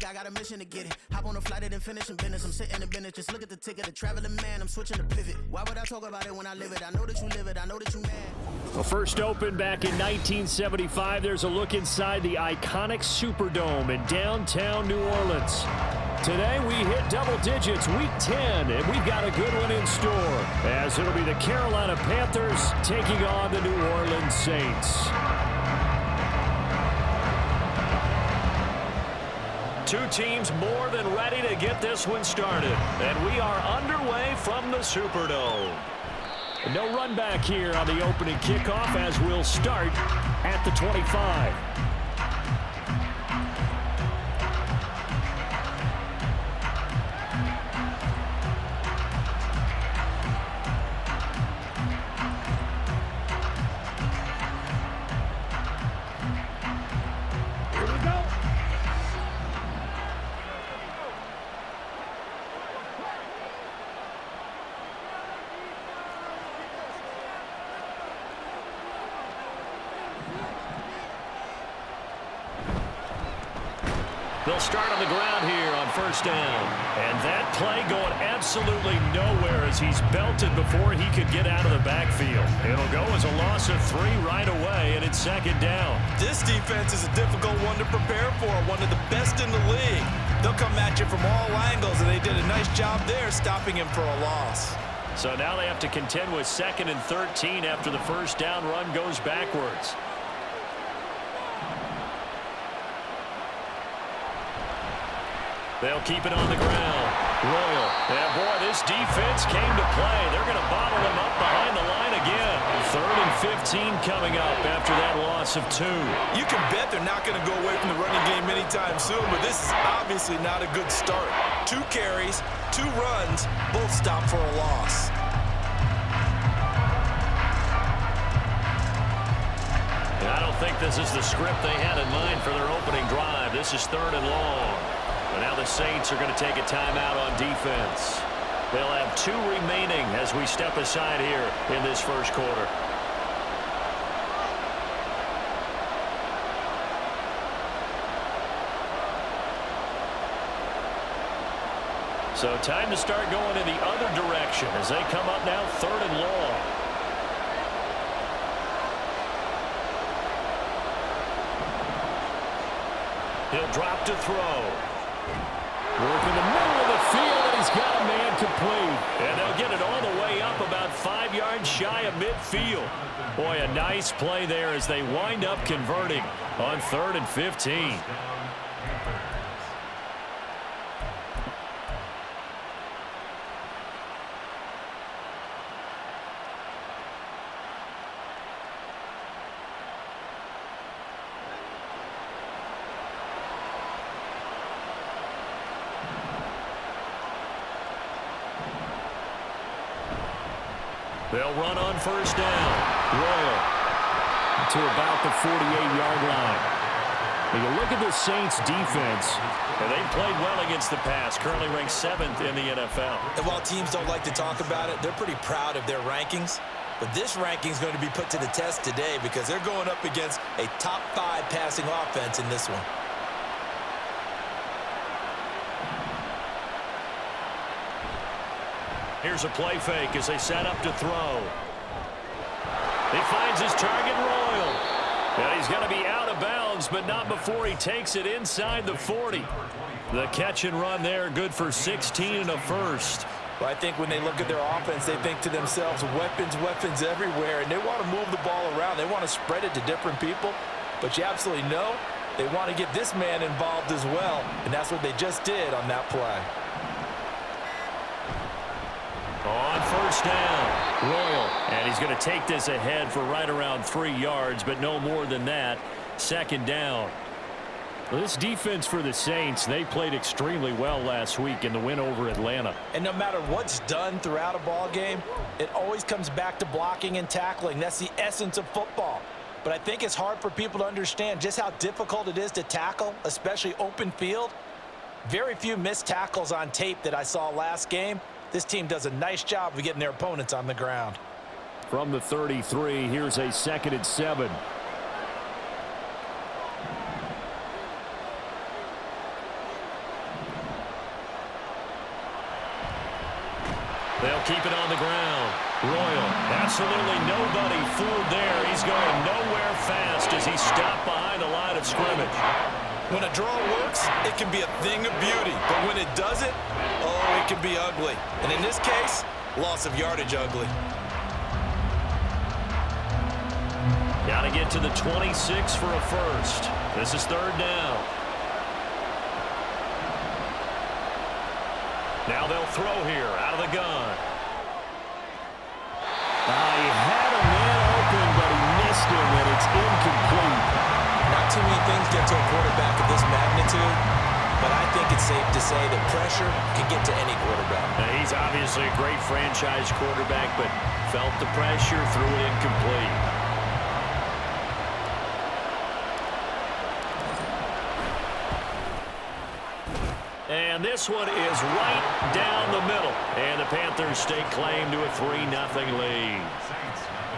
week, I got a mission to get it. Hop on a flight and then finish in business. I'm sitting in business, just look at the ticket. A traveling man, I'm switching to pivot. Why would I talk about it when I live it? I know that you live it, I know that you mad. Well, first opened back in 1975, there's a look inside the iconic Superdome in downtown New Orleans. Today we hit double digits, week 10, and we've got a good one in store, as it'll be the Carolina Panthers taking on the New Orleans Saints. Two teams more than ready to get this one started, and we are underway from the Superdome. No run back here on the opening kickoff, as we'll start at the 25. They'll start on the ground here on first down. And that play going absolutely nowhere as he's belted before he could get out of the backfield. It'll go as a loss of 3 right away, and it's second down. This defense is a difficult one to prepare for, one of the best in the league. They'll come at you from all angles, and they did a nice job there stopping him for a loss. So now they have to contend with 2nd and 13 after the first down run goes backwards. They'll keep it on the ground. Royal. And boy, this defense came to play. They're going to bottle him up behind the line again. 3rd and 15 coming up after that loss of 2. You can bet they're not going to go away from the running game anytime soon, but this is obviously not a good start. 2 carries, 2 runs, both stopped for a loss. And I don't think this is the script they had in mind for their opening drive. This is 3rd and long. But now the Saints are going to take a timeout on defense. They'll have 2 remaining as we step aside here in this first quarter. So time to start going in the other direction as they come up now 3rd and long. He'll drop to throw. Work in the middle of the field, and he's got a man complete. And they'll get it all the way up about 5 yards shy of midfield. Boy, a nice play there as they wind up converting on 3rd and 15. They'll run on first down. Royal to about the 48-yard line. When you look at the Saints defense, and they played well against the pass, currently ranked 7th in the NFL. And while teams don't like to talk about it, they're pretty proud of their rankings. But this ranking is going to be put to the test today because they're going up against a top 5 passing offense in this one. Here's a play fake as they set up to throw. He finds his target, Royal. And he's going to be out of bounds, but not before he takes it inside the 40. The catch and run there, good for 16 and a first. Well, I think when they look at their offense, they think to themselves, weapons, weapons everywhere, and they want to move the ball around. They want to spread it to different people, but you absolutely know they want to get this man involved as well, and that's what they just did on that play. On first down, Royal, and he's going to take this ahead for right around 3 yards, but no more than that. 2nd down. Well, this defense for the Saints, they played extremely well last week in the win over Atlanta. And no matter what's done throughout a ball game, it always comes back to blocking and tackling. That's the essence of football. But I think it's hard for people to understand just how difficult it is to tackle, especially open field. Very few missed tackles on tape that I saw last game. This team does a nice job of getting their opponents on the ground. From the 33, here's a 2nd and 7. They'll keep it on the ground. Royal, absolutely nobody fooled there. He's going nowhere fast as he stopped behind the line of scrimmage. When a draw works, it can be a thing of beauty. But when it doesn't, oh, it can be ugly. And in this case, loss of yardage ugly. Got to get to the 26 for a first. This is third down. Now they'll throw here out of the gun. He had a man open, but he missed him, and it's incomplete. Not too many things get to a quarterback of this magnitude, but I think it's safe to say that pressure can get to any quarterback. Now, he's obviously a great franchise quarterback, but felt the pressure, threw it incomplete. And this one is right down the middle. And the Panthers stake claim to a 3-0 lead.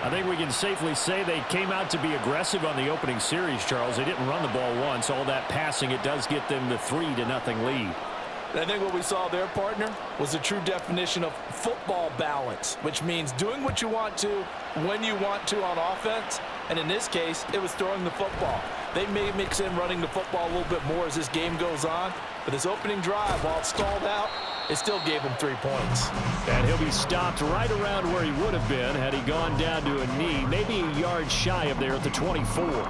I think we can safely say they came out to be aggressive on the opening series, Charles. They didn't run the ball once. All that passing, it does get them the 3-0 lead. I think what we saw there, partner, was a true definition of football balance, which means doing what you want to, when you want to on offense. And in this case, it was throwing the football. They may mix in running the football a little bit more as this game goes on. But his opening drive, while it stalled out, it still gave him 3 points. And he'll be stopped right around where he would have been had he gone down to a knee, maybe a yard shy of there at the 24.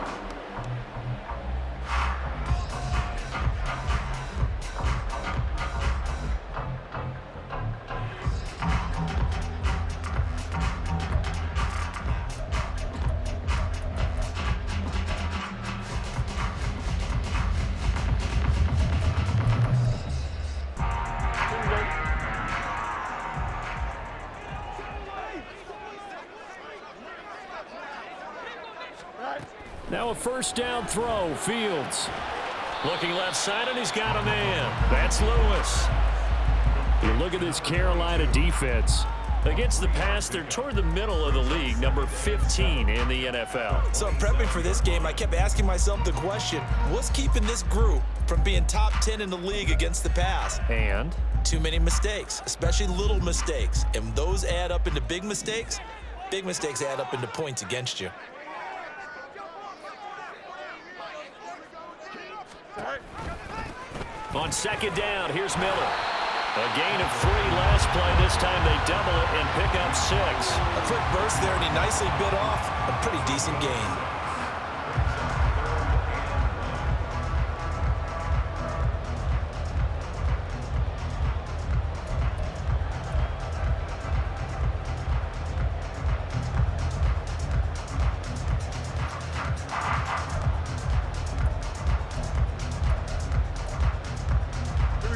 Now a first down throw, Fields. Looking left side, and he's got a man. That's Lewis. You look at this Carolina defense. Against the pass, they're toward the middle of the league, number 15 in the NFL. So in prepping for this game, I kept asking myself the question, what's keeping this group from being top 10 in the league against the pass? And? Too many mistakes, especially little mistakes. And those add up into big mistakes. Big mistakes add up into points against you. On second down, here's Miller. A gain of 3 last play. This time they double it and pick up 6. A quick burst there, and he nicely bit off a pretty decent gain.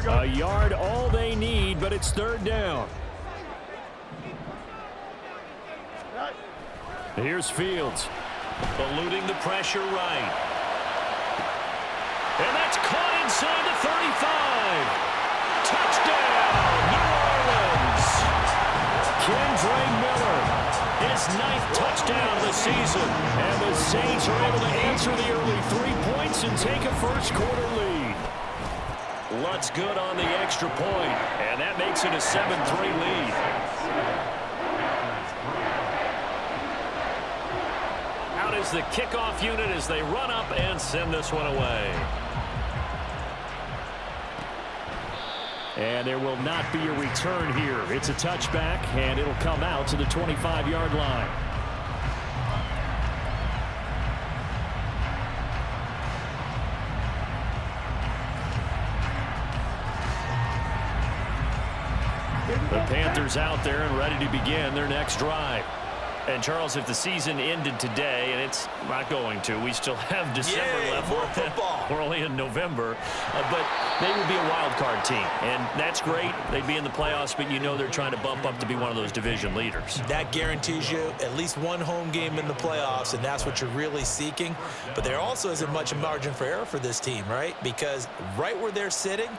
A yard, all they need, but it's third down. Here's Fields, eluding the pressure right. And that's caught inside the 35. Touchdown, New Orleans. Kendre Miller, his 9th touchdown of the season. And the Saints are able to answer the early 3 points and take a first quarter lead. Lutz good on the extra point, and that makes it a 7-3 lead. Out is the kickoff unit as they run up and send this one away. And there will not be a return here. It's a touchback, and it'll come out to the 25-yard line. The Panthers out there and ready to begin their next drive. And, Charles, if the season ended today, and it's not going to, we still have December left. More football. We're only in November. But they would be a wild card team, and that's great. They'd be in the playoffs, but you know they're trying to bump up to be one of those division leaders. That guarantees you at least one home game in the playoffs, and that's what you're really seeking. But there also isn't much margin for error for this team, right? Because right where they're sitting,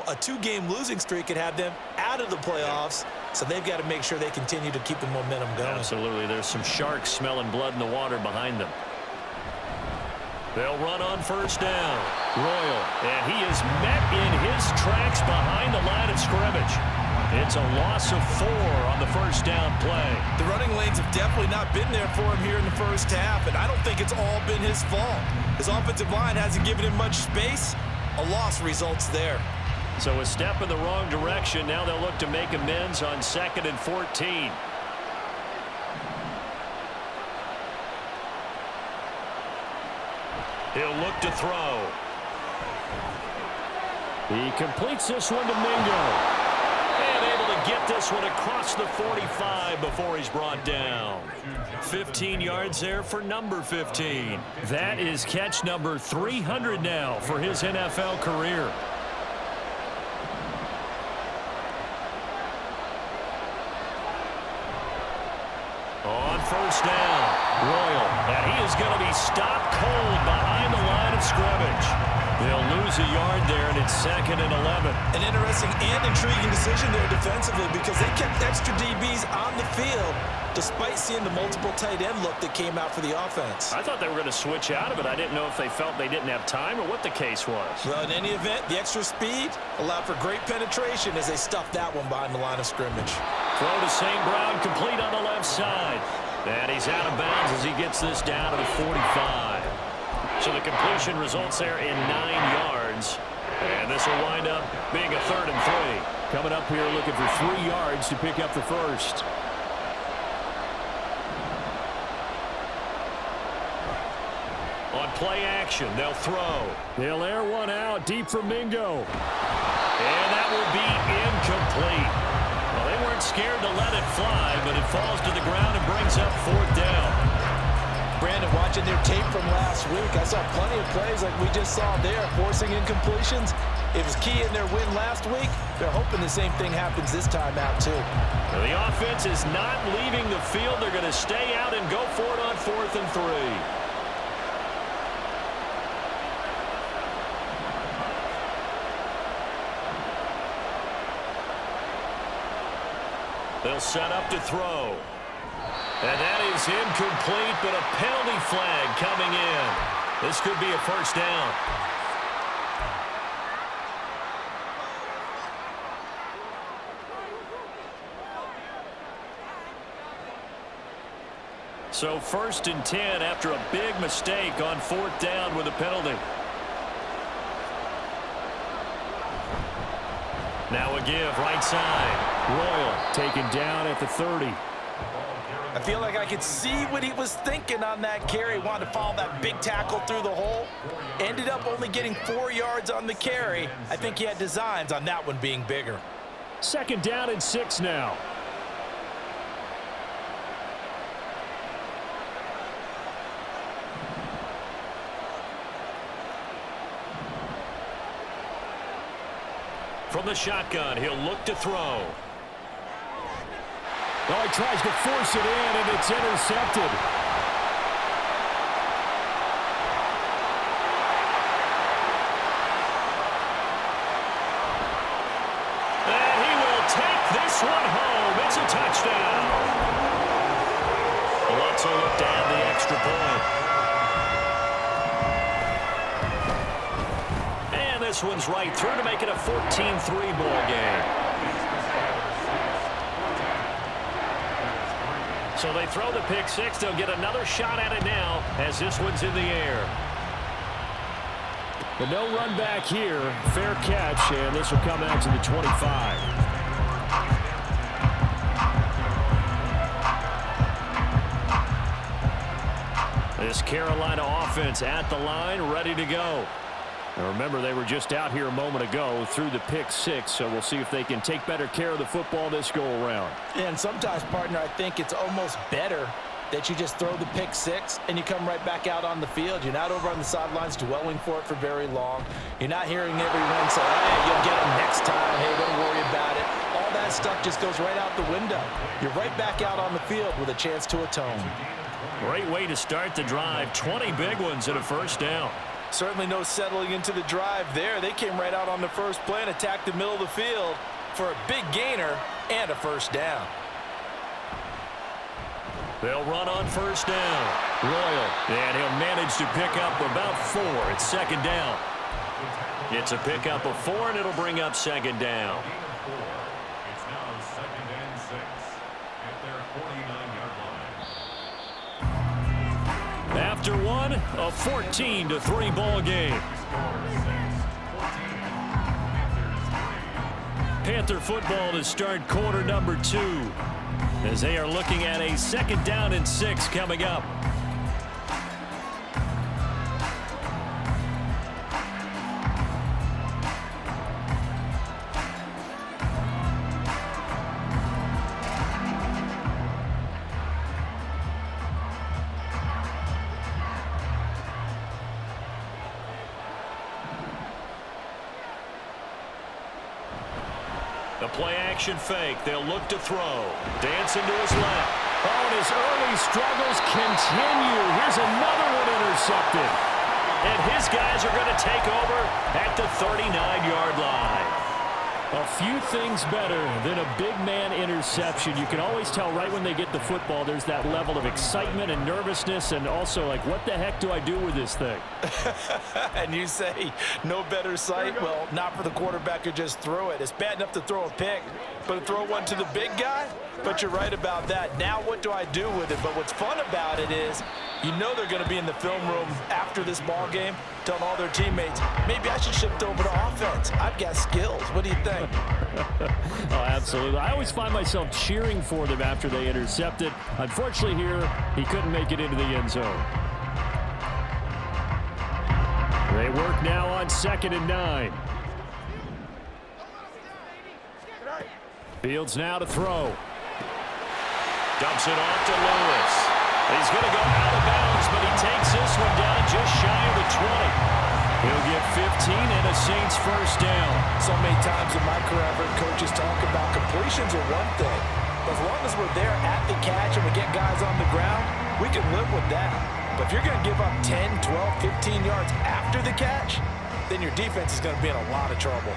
a 2-game losing streak could have them out of the playoffs, so they've got to make sure they continue to keep the momentum going. Absolutely. There's some sharks smelling blood in the water behind them. They'll run on first down. Royal, and he is met in his tracks behind the line of scrimmage. It's a loss of 4 on the first down play. The running lanes have definitely not been there for him here in the first half, and I don't think it's all been his fault. His offensive line hasn't given him much space. A loss results there. So a step in the wrong direction. Now they'll look to make amends on 2nd and 14. He'll look to throw. He completes this one to Mingo. And able to get this one across the 45 before he's brought down. 15 yards there for number 15. That is catch number 300 now for his NFL career. On first down, Royal, and he is going to be stopped cold behind the line of scrimmage. They'll lose a yard there, and it's 2nd and 11. An interesting and intriguing decision there defensively because they kept extra DBs on the field despite seeing the multiple tight end look that came out for the offense. I thought they were going to switch out of it. I didn't know if they felt they didn't have time or what the case was. Well, in any event, the extra speed allowed for great penetration as they stuffed that one behind the line of scrimmage. Throw to St. Brown, complete on the left side. And he's out of bounds as he gets this down to the 45. So the completion results there in 9 yards. And this will wind up being a 3rd and 3. Coming up here looking for 3 yards to pick up the first. On play action, they'll throw. They'll air one out deep for Mingo. And that will be incomplete. Well, they weren't scared to let it fly, but it falls to the ground and brings up 4th down. Brandon, watching their tape from last week, I saw plenty of plays like we just saw there, forcing incompletions. It was key in their win last week. They're hoping the same thing happens this time out, too. Well, the offense is not leaving the field. They're going to stay out and go for it on 4th and 3. They'll set up to throw. And that is incomplete, but a penalty flag coming in. This could be a first down. So 1st and 10 after a big mistake on 4th down with a penalty. Now a give, right side. Royal taken down at the 30. I feel like I could see what he was thinking on that carry. Wanted to follow that big tackle through the hole. Ended up only getting 4 yards on the carry. I think he had designs on that one being bigger. 2nd down and 6 now. From the shotgun, he'll look to throw. Oh, he tries to force it in, and it's intercepted. And he will take this one home. It's a touchdown. Alonso looked to add the extra point. And this one's right through to make it a 14-3 ball game. So they throw the pick six. They'll get another shot at it now as this one's in the air. But no run back here. Fair catch, and this will come out to the 25. This Carolina offense at the line, ready to go. Now remember, they were just out here a moment ago through the pick six, so we'll see if they can take better care of the football this go-around. And sometimes, partner, I think it's almost better that you just throw the pick six and you come right back out on the field. You're not over on the sidelines dwelling for it for very long. You're not hearing everyone say, hey, you'll get them next time. Hey, don't worry about it. All that stuff just goes right out the window. You're right back out on the field with a chance to atone. Great way to start the drive. 20 big ones and a first down. Certainly no settling into the drive there. They came right out on the first play and attacked the middle of the field for a big gainer and a first down. They'll run on first down. Royal, and he'll manage to pick up about 4. It's second down. It's a pickup of 4, and it'll bring up second down. after one, a 14-3 ball game. Panther football to start quarter number 2 as they are looking at a 2nd down and 6 coming up. The play-action fake. They'll look to throw. Dancing to his left. Oh, and his early struggles continue. Here's another one intercepted. And his guys are going to take over at the 39-yard line. A few things better than a big man interception. You can always tell right when they get the football, there's that level of excitement and nervousness, and also like, what the heck do I do with this thing? And you say no better sight? Well, not for the quarterback who just threw it. It's bad enough to throw a pick, but to throw one to the big guy? But you're right about that. Now what do I do with it? But what's fun about it is you know they're going to be in the film room after this ball game telling all their teammates, maybe I should shift over to offense. I've got skills. What do you think? Oh, absolutely. I always find myself cheering for them after they intercept it. Unfortunately here, he couldn't make it into the end zone. They work now on 2nd and 9. Fields now to throw. Dumps it off to Lewis. He's going to go out of bounds, but he takes this one down just shy of the 20. He'll get 15 and a Saints first down. So many times in my career, I've heard coaches talk about completions are one thing. But as long as we're there at the catch and we get guys on the ground, we can live with that. But if you're going to give up 10, 12, 15 yards after the catch, then your defense is going to be in a lot of trouble.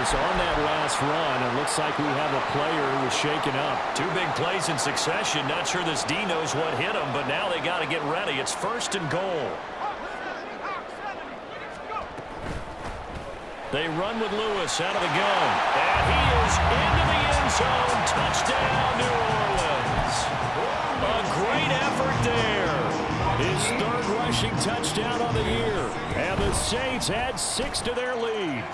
On that last run, it looks like we have a player who was shaken up. 2 big plays in succession. Not sure this D knows what hit him, but now they got to get ready. It's 1st and goal. They run with Lewis out of the gun. And he is into the end zone. Touchdown, New Orleans. A great effort there. His 3rd rushing touchdown on the year. And the Saints add 6 to their lead.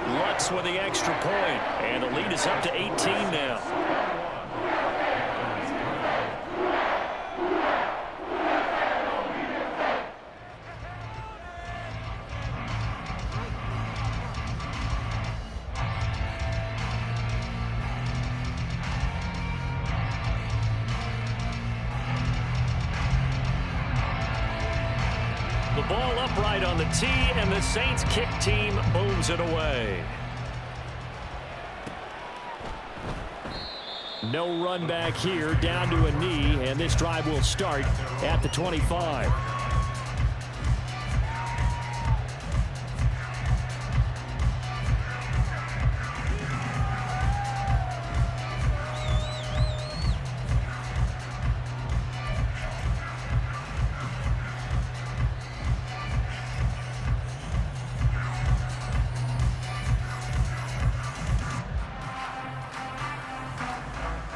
Lutz with the extra point, and the lead is up to 18 now. The ball upright on the tee, and the Saints kick team booms it away. No run back here, down to a knee, and this drive will start at the 25.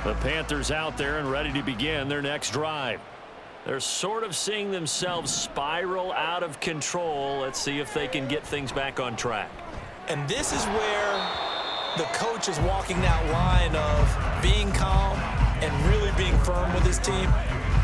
The Panthers out there and ready to begin their next drive. They're sort of seeing themselves spiral out of control. Let's see if they can get things back on track. And this is where the coach is walking that line of being calm and really being firm with his team.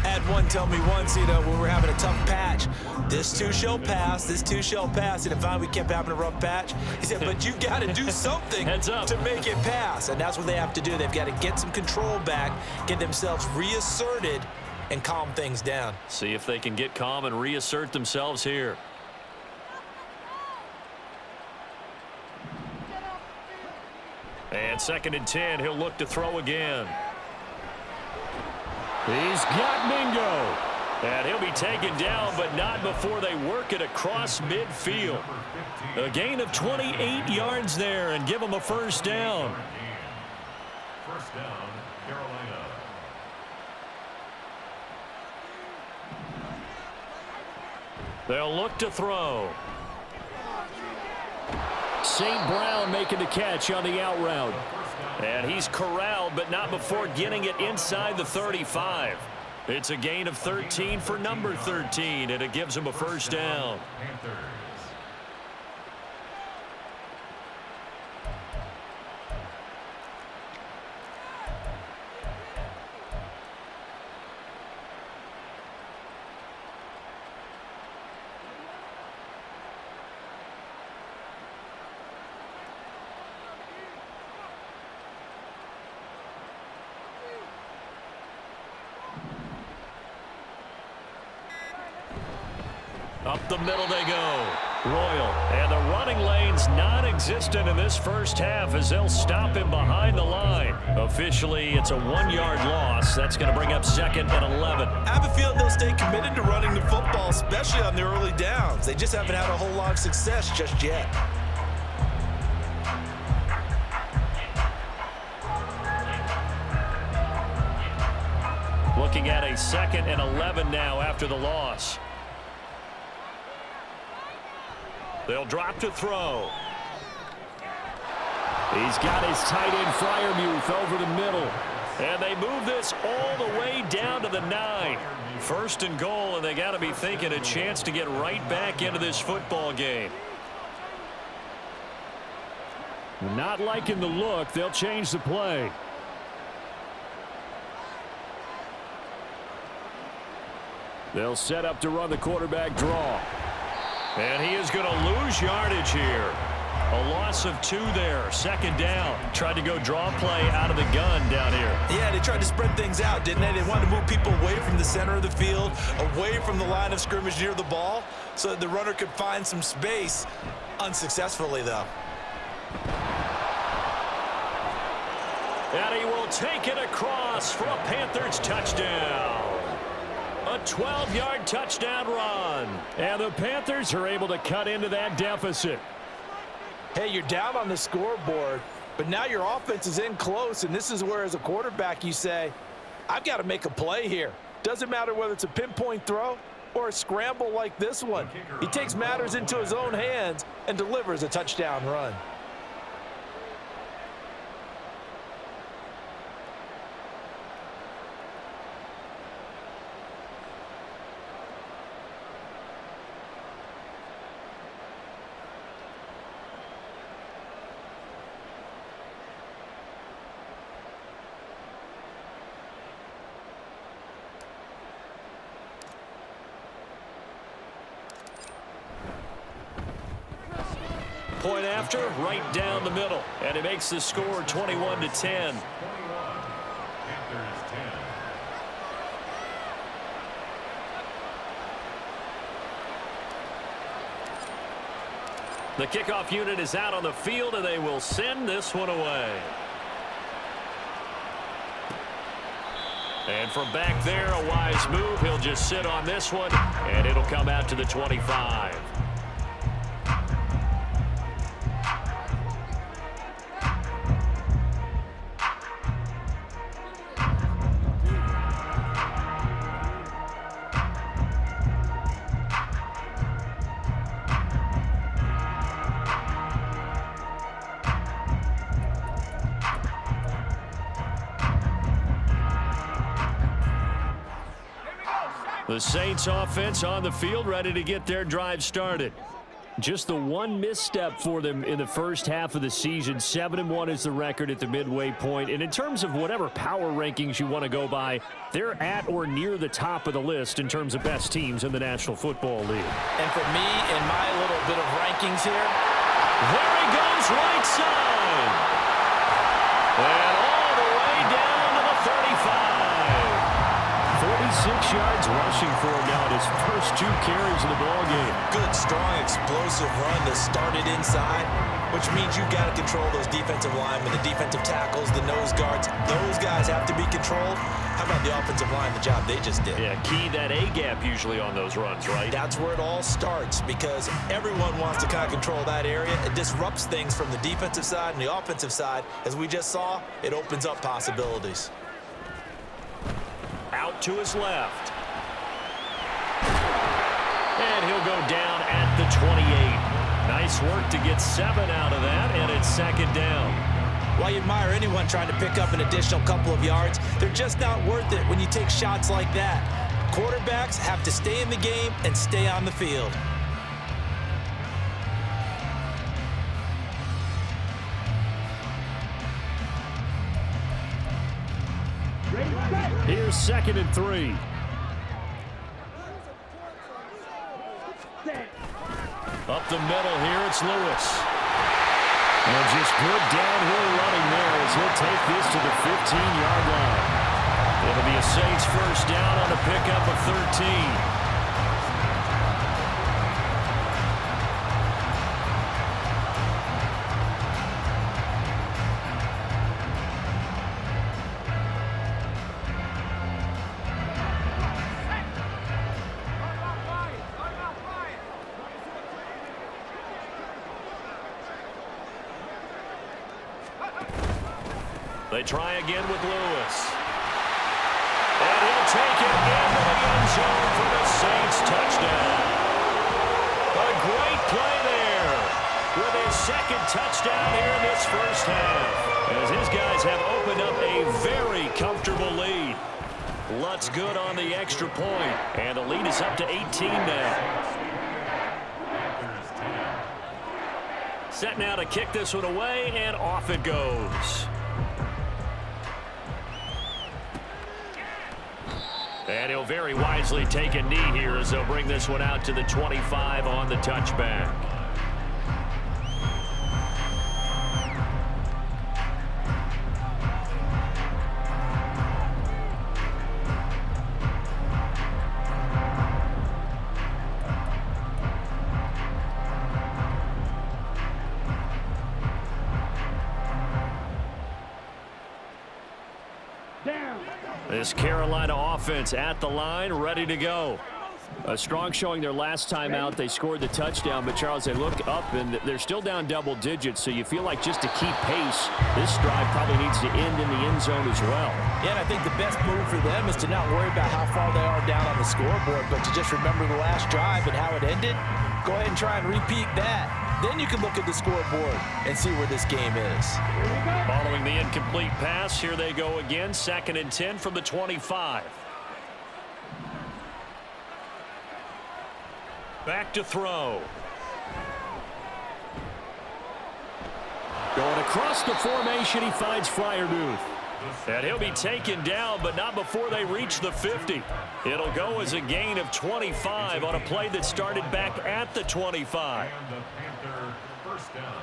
I had one tell me once, when we were having a tough patch, this too shall pass, this too shall pass. And finally we kept having a rough patch. He said, but you've got to do something to make it pass. And that's what they have to do. They've got to get some control back, get themselves reasserted, and calm things down. See if they can get calm and reassert themselves here. And 2nd and 10, he'll look to throw again. He's got Mingo. And he'll be taken down, but not before they work it across midfield. A gain of 28 yards there and give him a first down. First down, Carolina. They'll look to throw. St. Brown making the catch on the out route. And he's corralled, but not before getting it inside the 35. It's a gain of 13 for number 13, and it gives him a first down. Panthers. Up the middle they go. Royal. And the running lane's non-existent in this first half as they'll stop him behind the line. Officially, it's a 1-yard loss. That's going to bring up 2nd and 11. I have a feeling they'll stay committed to running the football, especially on the early downs. They just haven't had a whole lot of success just yet. Looking at a 2nd and 11 now after the loss. They'll drop to throw. He's got his tight end Freiermuth over the middle. And they move this all the way down to the 9. 1st and goal, and they got to be thinking a chance to get right back into this football game. Not liking the look. They'll change the play. They'll set up to run the quarterback draw. And he is going to lose yardage here. A loss of 2 there. 2nd down. Tried to go draw play out of the gun down here. Yeah, they tried to spread things out, didn't they? They wanted to move people away from the center of the field, away from the line of scrimmage near the ball, so that the runner could find some space. Unsuccessfully, though. And he will take it across for a Panthers touchdown. A 12-yard touchdown run. And the Panthers are able to cut into that deficit. Hey, you're down on the scoreboard, but now your offense is in close, and this is where, as a quarterback, you say, I've got to make a play here. Doesn't matter whether it's a pinpoint throw or a scramble like this one. He takes matters into his own hands and delivers a touchdown run. Point after, right down the middle. And it makes the score 21-10. Panthers 10. The kickoff unit is out on the field, and they will send this one away. And from back there, a wise move. He'll just sit on this one, and it'll come out to the 25. The Saints offense on the field, ready to get their drive started. Just the one misstep for them in the first half of the season. 7-1 is the record at the midway point. And in terms of whatever power rankings you want to go by, they're at or near the top of the list in terms of best teams in the National Football League. And for me, in my little bit of rankings here, there he goes, right side. And all the way down to the 35. 6 yards rushing for him now at his first 2 carries in the ballgame. Good, strong, explosive run that started inside, which means you've got to control those defensive linemen, the defensive tackles, the nose guards. Those guys have to be controlled. How about the offensive line, the job they just did? Yeah, key that A-gap usually on those runs, right? That's where it all starts, because everyone wants to kind of control that area. It disrupts things from the defensive side and the offensive side. As we just saw, it opens up possibilities. Out to his left. And he'll go down at the 28. Nice work to get 7 out of that, and it's 2nd down. While you admire anyone trying to pick up an additional couple of yards, they're just not worth it when you take shots like that. Quarterbacks have to stay in the game and stay on the field. Here's 2nd and 3. Up the middle here, it's Lewis. And just good downhill running there as he'll take this to the 15-yard line. It'll be a Saints first down on a pickup of 13. They try again with Lewis. And he'll take it into the end zone for the Saints touchdown. A great play there with his 2nd touchdown here in this first half, as his guys have opened up a very comfortable lead. Lutz good on the extra point, and the lead is up to 18 now. Set now to kick this one away, and off it goes. And he'll very wisely take a knee here as they'll bring this one out to the 25 on the touchback. This Carolina offense at the line, ready to go. A strong showing their last time out. They scored the touchdown, but Charles, they look up and they're still down double digits, so you feel like just to keep pace, this drive probably needs to end in the end zone as well. Yeah, and I think the best move for them is to not worry about how far they are down on the scoreboard, but to just remember the last drive and how it ended. Go ahead and try and repeat that. Then you can look at the scoreboard and see where this game is. Following the incomplete pass, here they go again. 2nd and 10 from the 25. Back to throw. Going across the formation, he finds Freiermuth. And he'll be taken down, but not before they reach the 50. It'll go as a gain of 25 on a play that started back at the 25. And the Panther first down.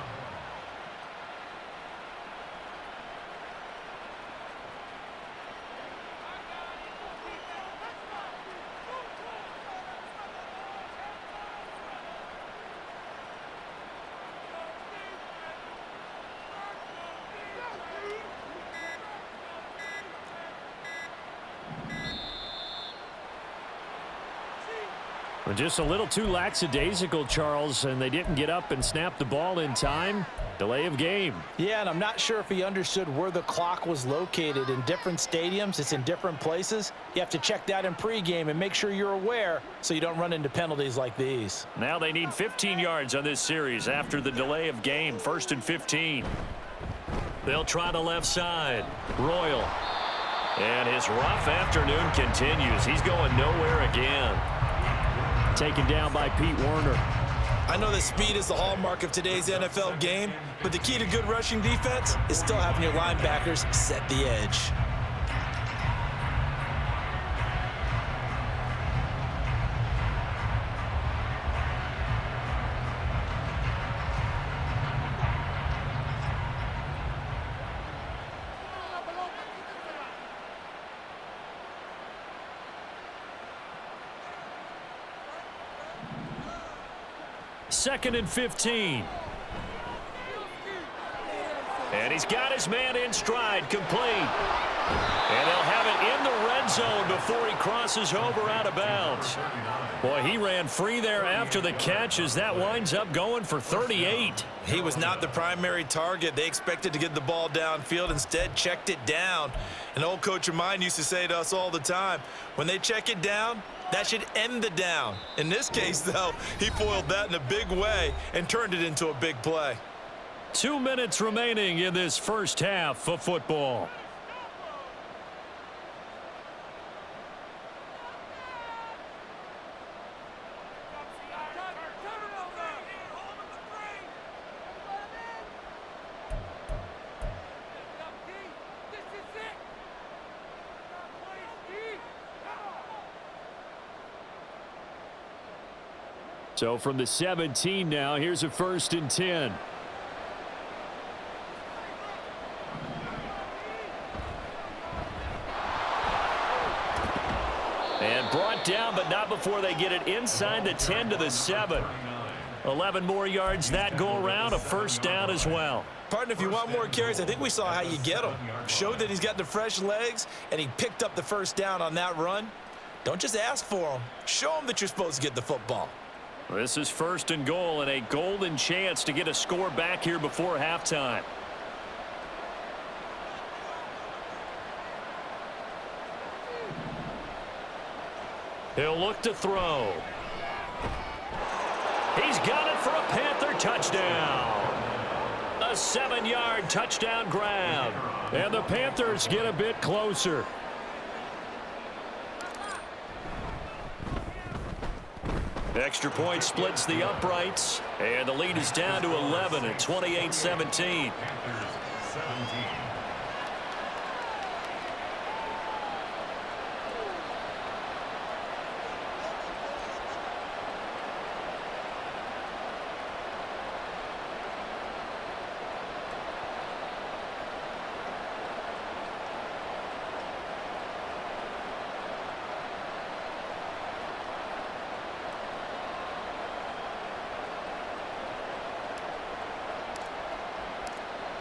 Just a little too lackadaisical, Charles, and they didn't get up and snap the ball in time. Delay of game. Yeah, and I'm not sure if he understood where the clock was located. In different stadiums, it's in different places. You have to check that in pregame and make sure you're aware so you don't run into penalties like these. Now they need 15 yards on this series after the delay of game. 1st and 15. They'll try the left side. Royal. And his rough afternoon continues. He's going nowhere again. Taken down by Pete Werner. I know that speed is the hallmark of today's NFL game, but the key to good rushing defense is still having your linebackers set the edge. 2nd and 15. And he's got his man in stride, complete. And they'll have it in the red zone before he crosses over out of bounds. Boy, he ran free there after the catch as that winds up going for 38. He was not the primary target. They expected to get the ball downfield, instead checked it down. An old coach of mine used to say to us all the time, when they check it down, that should end the down. In this case, though, he foiled that in a big way and turned it into a big play. 2 minutes remaining in this first half of football. So from the 17 now, here's a 1st and 10. And brought down, but not before they get it inside the 10 to the 7. 11 more yards that go around, a 1st down as well. Partner, if you want more carries, I think we saw how you get him. Showed that he's got the fresh legs, and he picked up the 1st down on that run. Don't just ask for him. Show him that you're supposed to get the football. This is 1st and goal and a golden chance to get a score back here before halftime. He'll look to throw. He's got it for a Panther touchdown. A 7-yard touchdown grab. And the Panthers get a bit closer. Extra point splits the uprights, and the lead is down to 11 at 28-17.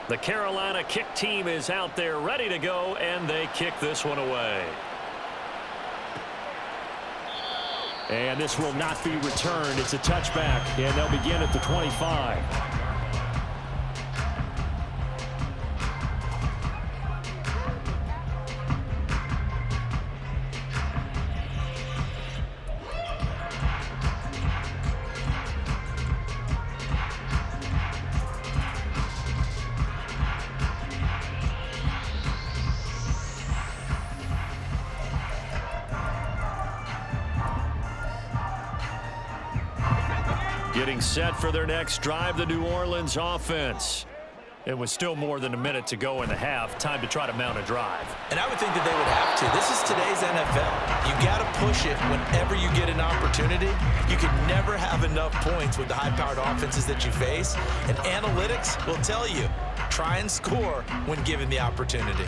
The Carolina kick team is out there ready to go, and they kick this one away. And this will not be returned. It's a touchback, and they'll begin at the 25. Getting set for their next drive, the New Orleans offense. It was still more than a minute to go in the half. Time to try to mount a drive. And I would think that they would have to. This is today's NFL. You got to push it whenever you get an opportunity. You can never have enough points with the high-powered offenses that you face. And analytics will tell you, try and score when given the opportunity.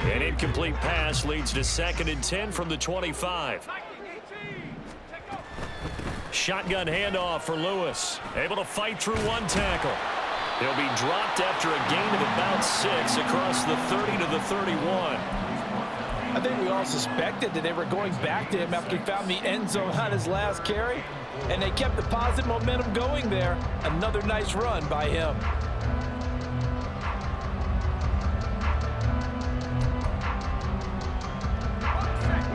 An incomplete pass leads to 2nd and 10 from the 25. Shotgun handoff for Lewis. Able to fight through one tackle. He'll be dropped after a gain of about 6 across the 30 to the 31. I think we all suspected that they were going back to him after he found the end zone on his last carry, and they kept the positive momentum going there. Another nice run by him.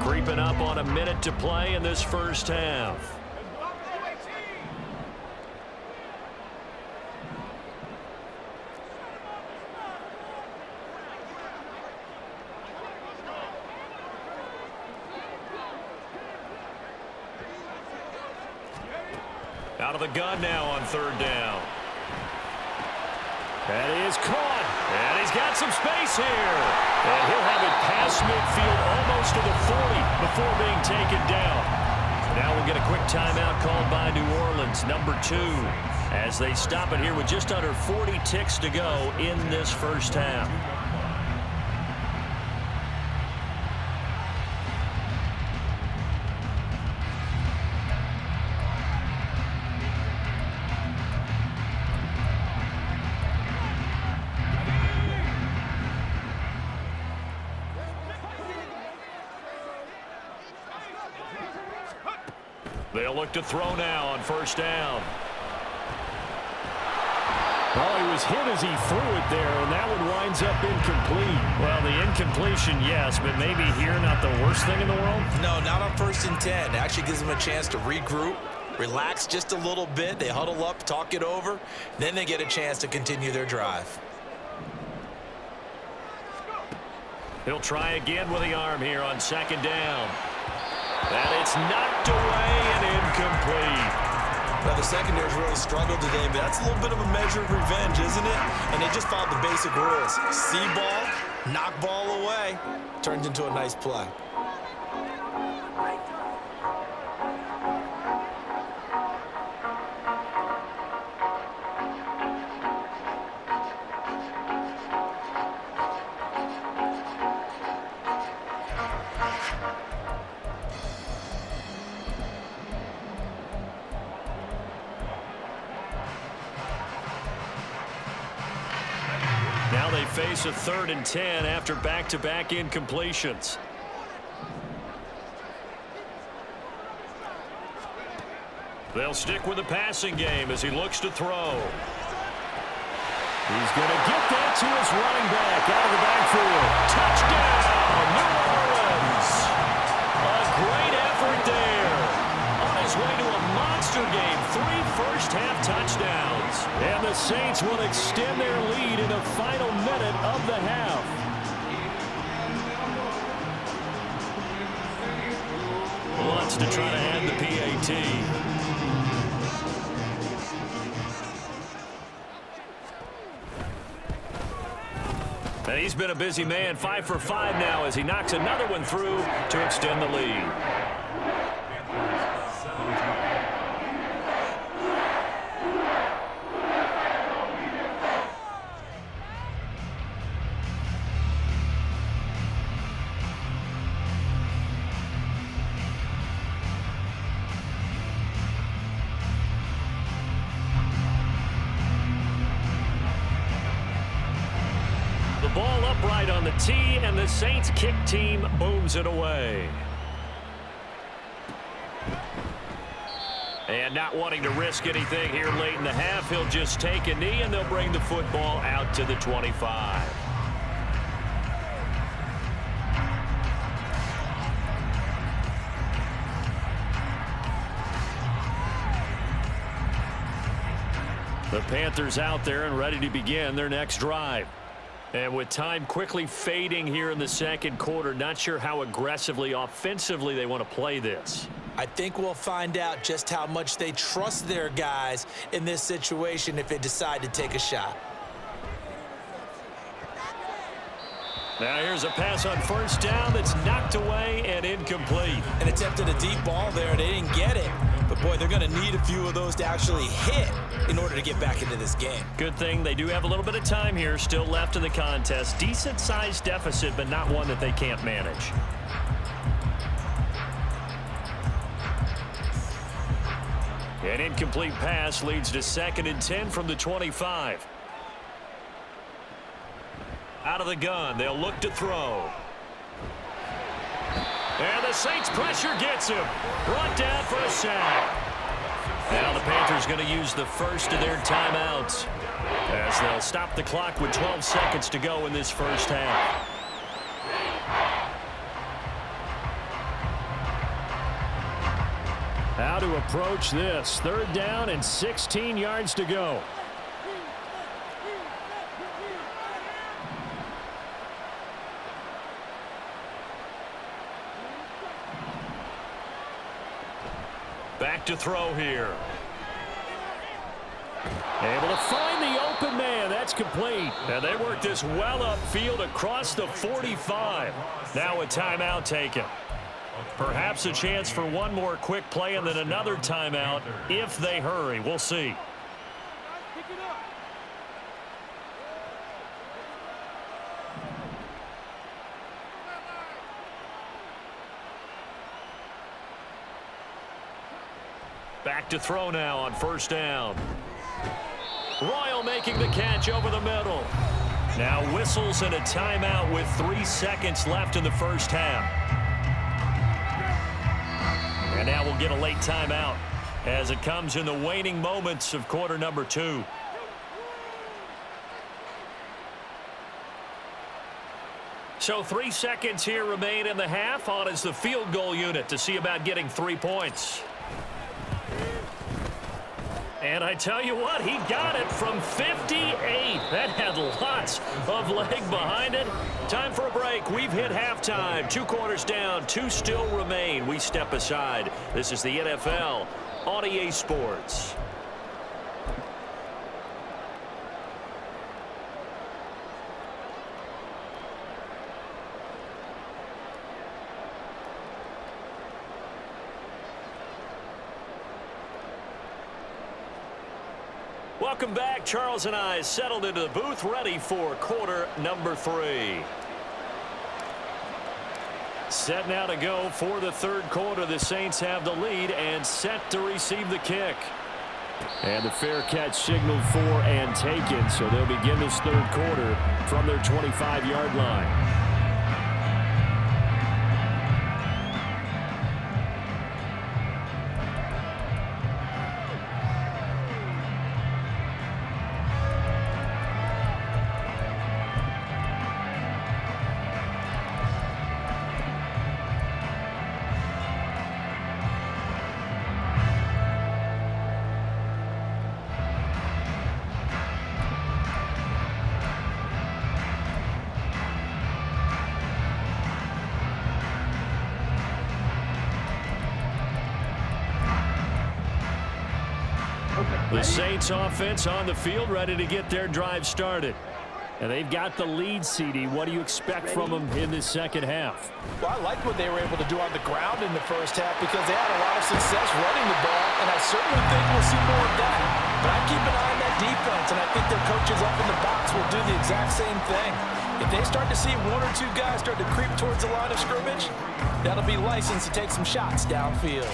Creeping up on a minute to play in this first half. Out of the gun now on 3rd down. That is caught. And he's got some space here. And he'll have it past midfield almost to the 40 before being taken down. Now we'll get a quick timeout called by New Orleans, number 2, as they stop it here with just under 40 ticks to go in this first half. They'll look to throw now on first down. Well, he was hit as he threw it there, and that one winds up incomplete. Well, the incompletion, yes, but maybe here not the worst thing in the world? No, not on 1st and 10. It actually gives them a chance to regroup, relax just a little bit. They huddle up, talk it over. Then they get a chance to continue their drive. He'll try again with the arm here on 2nd down. And it's knocked away and incomplete. Now, the secondary's really struggled today, but that's a little bit of a measure of revenge, isn't it? And they just followed the basic rules. See ball, knock ball away. Turns into a nice play. Now they face a 3rd and 10 after back-to-back incompletions. They'll stick with the passing game as he looks to throw. He's going to get that to his running back out of the backfield. Touchdown, New Orleans! A great effort there. On his way to a monster game, 3 first-half touchdowns. And the Saints will extend their lead in the final minute of the half. Wants to try to add the PAT. And he's been a busy man, 5 for 5 now as he knocks another one through to extend the lead. Ball upright on the tee, and the Saints kick team booms it away. And not wanting to risk anything here late in the half, he'll just take a knee, and they'll bring the football out to the 25. The Panthers out there and ready to begin their next drive. And with time quickly fading here in the 2nd quarter, not sure how aggressively, offensively they want to play this. I think we'll find out just how much they trust their guys in this situation if they decide to take a shot. Now here's a pass on first down that's knocked away and incomplete. And attempted a deep ball there. They didn't get it. But, boy, they're going to need a few of those to actually hit in order to get back into this game. Good thing they do have a little bit of time here still left in the contest. Decent-sized deficit, but not one that they can't manage. An incomplete pass leads to 2nd and 10 from the 25. Out of the gun, they'll look to throw. And the Saints pressure gets him. Brought down for a sack. Now the Panthers going to use the first of their timeouts as they'll stop the clock with 12 seconds to go in this first half. How to approach this. 3rd down and 16 yards to go. Back to throw here. Able to find the open man. That's complete. And they work this well upfield across the 45. Now a timeout taken. Perhaps a chance for one more quick play and then another timeout if they hurry. We'll see. Back to throw now on first down. Royal making the catch over the middle. Now whistles and a timeout with 3 seconds left in the first half. And now we'll get a late timeout as it comes in the waning moments of quarter number 2. So 3 seconds here remain in the half. On is the field goal unit to see about getting 3 points. And I tell you what, he got it from 58. That had lots of leg behind it. Time for a break. We've hit halftime. 2 quarters down, 2 still remain. We step aside. This is the NFL on EA Sports. Welcome back. Charles and I settled into the booth, ready for quarter number 3. Set now to go for the third quarter. The Saints have the lead and set to receive the kick. And the fair catch signaled for and taken, so they'll begin this third quarter from their 25-yard line. The Saints offense on the field, ready to get their drive started. And they've got the lead, CD. What do you expect from them in this second half? Well, I like what they were able to do on the ground in the first half because they had a lot of success running the ball, and I certainly think we'll see more of that. But I keep an eye on that defense, and I think their coaches up in the box will do the exact same thing. If they start to see 1 or 2 guys start to creep towards the line of scrimmage, that'll be license to take some shots downfield.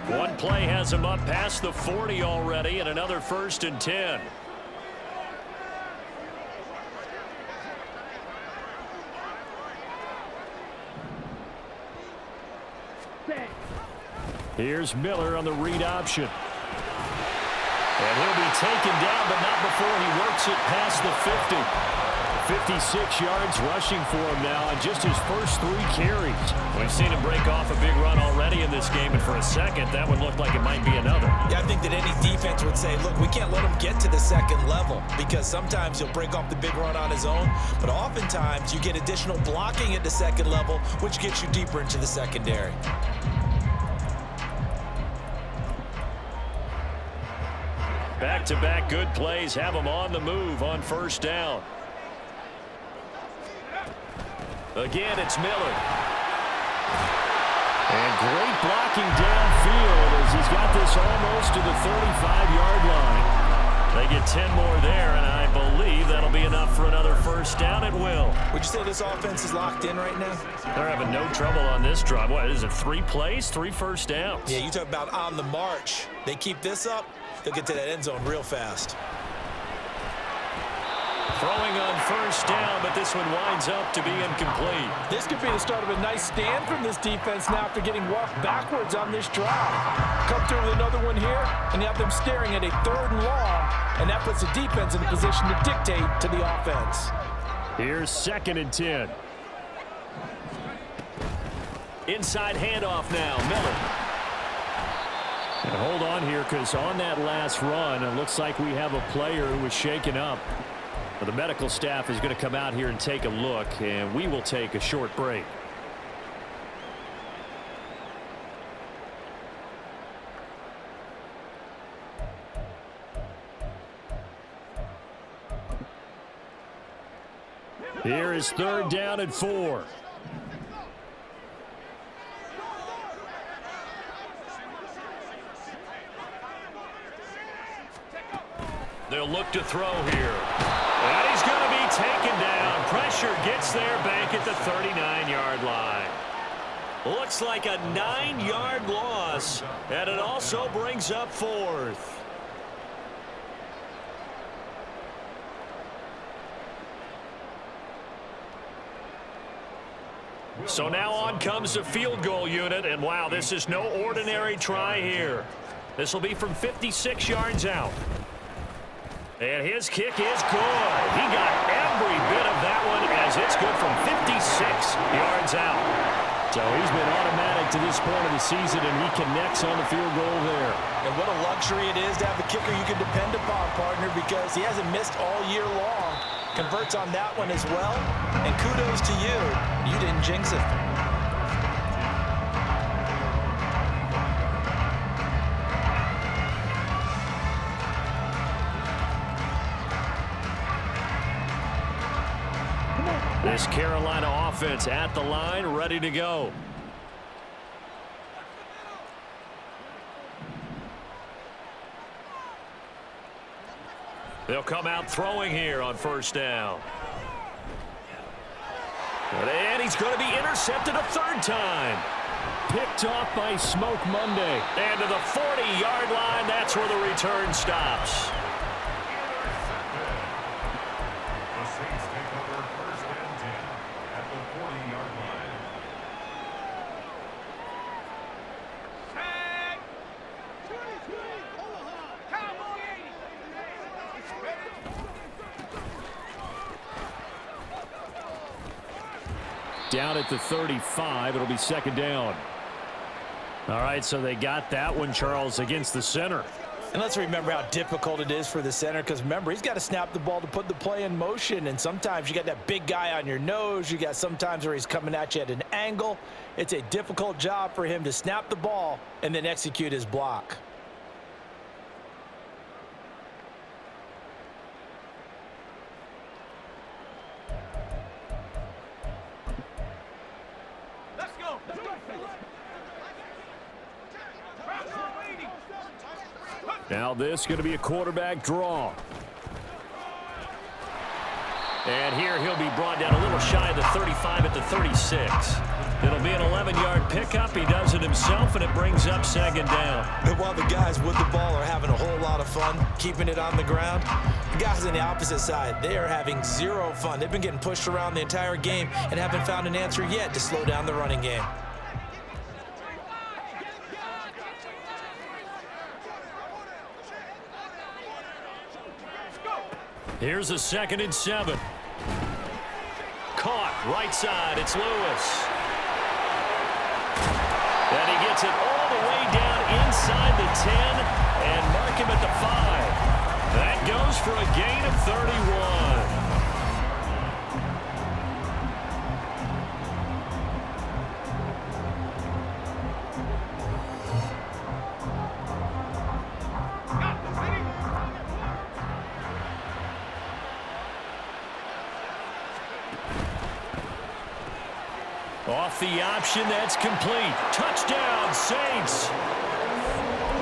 One play has him up past the 40 already, and another 1st and 10. Here's Miller on the read option. And he'll be taken down, but not before he works it past the 50. 56 yards rushing for him now on just his first 3 carries. We've seen him break off a big run already in this game, and for a second, that one looked like it might be another. Yeah, I think that any defense would say, look, we can't let him get to the second level because sometimes he'll break off the big run on his own, but oftentimes you get additional blocking at the second level, which gets you deeper into the secondary. Back-to-back good plays have him on the move on first down. Again, it's Miller. And great blocking downfield as he's got this almost to the 35-yard line. They get 10 more there, and I believe that'll be enough for another first down. It will. Would you say this offense is locked in right now? They're having no trouble on this drive. What is it, 3 plays, 3 first downs? Yeah, you talk about on the march. They keep this up, they'll get to that end zone real fast. Throwing on first down, but this one winds up to be incomplete. This could be the start of a nice stand from this defense now after getting walked backwards on this drive. Come through with another one here, and you have them staring at a 3rd and long, and that puts the defense in a position to dictate to the offense. Here's 2nd and 10. Inside handoff now, Miller. And hold on here, because on that last run, it looks like we have a player who was shaken up. The medical staff is going to come out here and take a look, and we will take a short break. Here is 3rd down and 4. They'll look to throw here. And he's going to be taken down. Pressure gets there back at the 39-yard line. Looks like a 9-yard loss, and it also brings up 4th. So now on comes the field goal unit, and wow, this is no ordinary try here. This will be from 56 yards out. And his kick is good. He got every bit of that one as it's good from 56 yards out. So he's been automatic to this point of the season, and he connects on the field goal there. And what a luxury it is to have a kicker you can depend upon, partner, because he hasn't missed all year long. Converts on that one as well. And kudos to you. You didn't jinx it. This Carolina offense at the line, ready to go. They'll come out throwing here on first down. And he's going to be intercepted a third time. Picked off by Smoke Monday. And to the 40-yard line, that's where the return stops. The Saints take over first and 10 at the 40-yard line. Down at the 35, it'll be second down. All right, so they got that one, Charles, against the center. And let's remember how difficult it is for the center, because remember, he's got to snap the ball to put the play in motion, and sometimes you got that big guy on your nose. You got sometimes where he's coming at you at an angle. It's a difficult job for him to snap the ball and then execute his block. Now this is going to be a quarterback draw. And here he'll be brought down a little shy of the 35 at the 36. It'll be an 11-yard pickup. He does it himself, and it brings up second down. And while the guys with the ball are having a whole lot of fun keeping it on the ground, the guys on the opposite side, they are having zero fun. They've been getting pushed around the entire game and haven't found an answer yet to slow down the running game. Here's a 2nd and 7. Caught right side. It's Lewis. And he gets it all the way down inside the 10 and mark him at the 5. That goes for a gain of 31. Off the option, that's complete. Touchdown, Saints.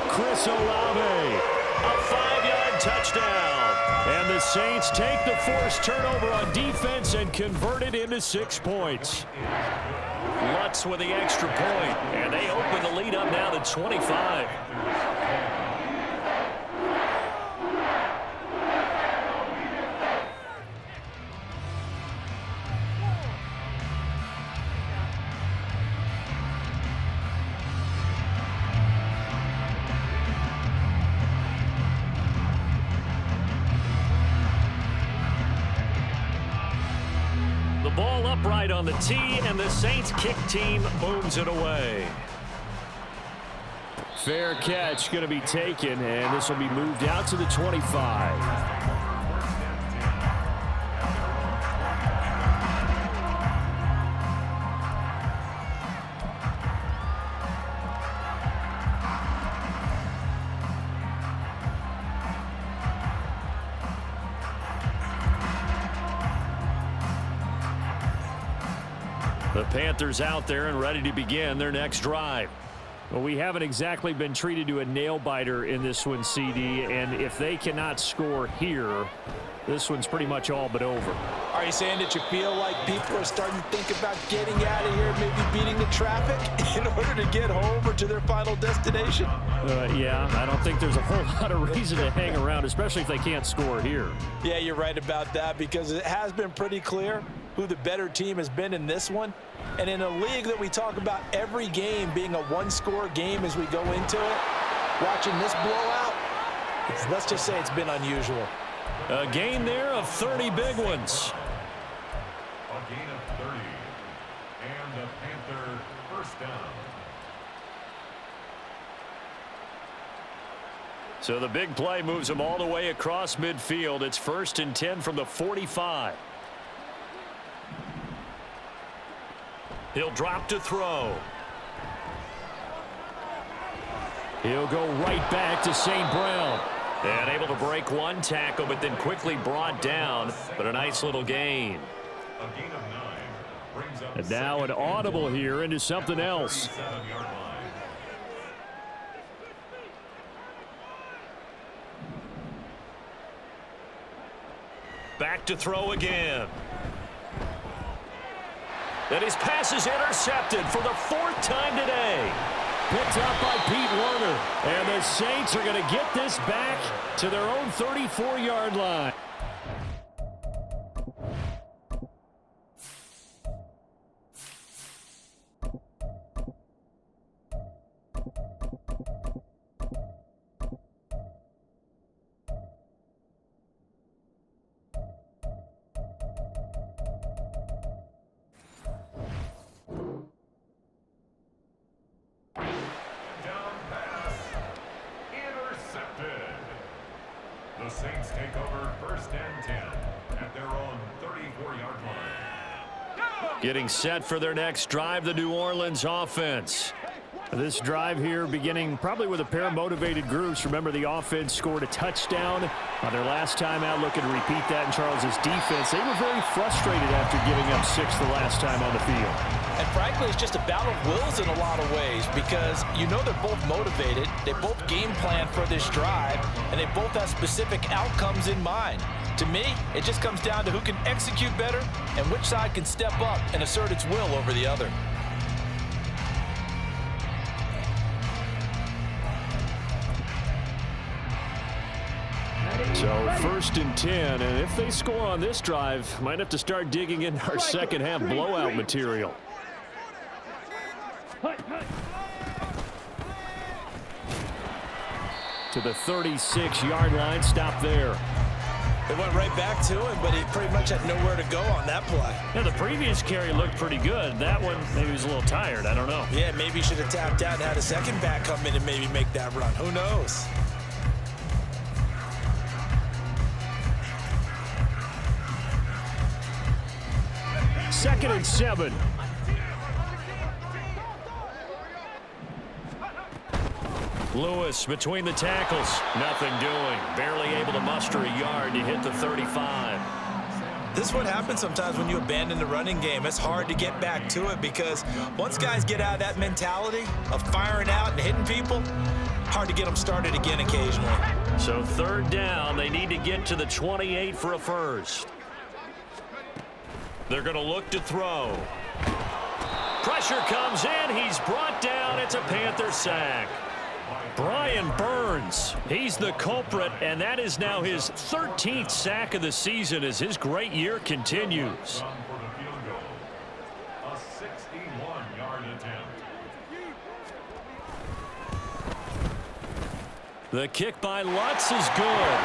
Chris Olave, a 5-yard touchdown. And the Saints take the forced turnover on defense and convert it into 6 points. Lutz with the extra point, and they open the lead up now to 25. Ball upright on the tee, and the Saints kick team booms it away. Fair catch going to be taken, and this will be moved out to the 25. The Panthers out there and ready to begin their next drive. Well, we haven't exactly been treated to a nail-biter in this one, CD, and if they cannot score here, this one's pretty much all but over. Are you saying that you feel like people are starting to think about getting out of here, maybe beating the traffic in order to get home or to their final destination? Yeah, I don't think there's a whole lot of reason to hang around, especially if they can't score here. Yeah, you're right about that, because it has been pretty clear. who the better team has been in this one. And in a league that we talk about every game being a one-score game as we go into it, watching this blowout, let's just say it's been unusual. A gain there of 30 big ones. A gain of 30. And the Panther first down. So the big play moves them all the way across midfield. It's 1st and 10 from the 45. He'll drop to throw. He'll go right back to St. Brown. And able to break one tackle, but then quickly brought down. But a nice little gain. A gain of 9 brings up And now an audible here into something else. 37-yard line. Back to throw again. And his pass is intercepted for the 4th time today. Picked up by Pete Werner. And the Saints are going to get this back to their own 34-yard line. The Saints take over 1st and 10 at their own 34-yard line. Getting set for their next drive, the New Orleans offense. This drive here beginning probably with a pair of motivated groups. Remember, the offense scored a touchdown on their last time out, looking to repeat that in Charles's defense. They were very frustrated after giving up 6 the last time on the field. And frankly, it's just a battle of wills in a lot of ways because you know they're both motivated. They both game plan for this drive, and they both have specific outcomes in mind. To me, it just comes down to who can execute better and which side can step up and assert its will over the other. So 1st and 10, and if they score on this drive, might have to start digging in our second half blowout material. To the 36-yard line, stop there. It went right back to him, but he pretty much had nowhere to go on that play. Yeah, the previous carry looked pretty good. That one, maybe he was a little tired. I don't know. Yeah, maybe he should have tapped out and had a second back come in and maybe make that run. Who knows? Second and 7. Lewis between the tackles. Nothing doing. Barely able to muster a yard to hit the 35. This is what happens sometimes when you abandon the running game. It's hard to get back to it because once guys get out of that mentality of firing out and hitting people, hard to get them started again occasionally. So 3rd down, they need to get to the 28 for a first. They're going to look to throw. Pressure comes in. He's brought down. It's a Panther sack. Brian Burns, he's the culprit, and that is now his 13th sack of the season as his great year continues. For the field goal, a 61-yard attempt. The kick by Lutz is good.